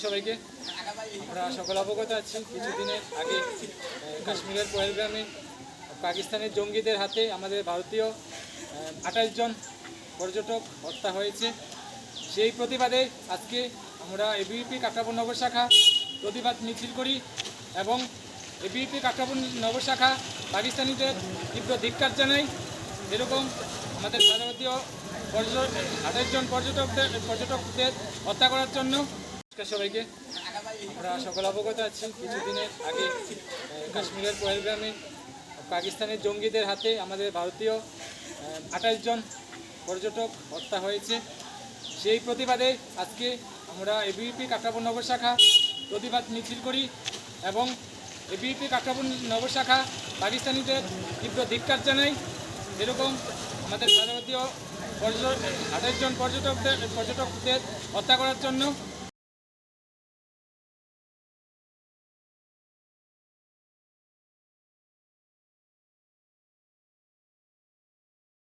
সবাইকে আমরা সকল অবগত আছি। কিছুদিনের আগে কাশ্মীরের পহেলগ্রামে পাকিস্তানের জঙ্গিদের হাতে আমাদের ভারতীয় 28 জন পর্যটক হত্যা হয়েছে। সেই প্রতিবাদে আজকে আমরা এবিভিপি কাকরাপুর নগর শাখা প্রতিবাদ মিছিল করি এবং এবিভিপি কাকরাপুর নগর শাখা পাকিস্তানিদের তীব্র ধিক্কার জানাই। এরকম আমাদের ভারতীয় 28 জন পর্যটকদের হত্যা করার জন্য। সবাইকে আমরা সকল অবগত আছি। কিছুদিনের আগে কাশ্মীরের পহেলগ্রামে পাকিস্তানের জঙ্গিদের হাতে আমাদের ভারতীয় 28 জন পর্যটক হত্যা হয়েছে। সেই প্রতিবাদে আজকে আমরা এবিভিপি কাকরাপুর নগর শাখা প্রতিবাদ মিছিল করি এবং এবিভিপি কাকরাপুর নগর শাখা পাকিস্তানিদের তীব্র ধিক্কার জানাই। এরকম আমাদের ভারতীয় 28 জন পর্যটকদের হত্যা করার জন্য।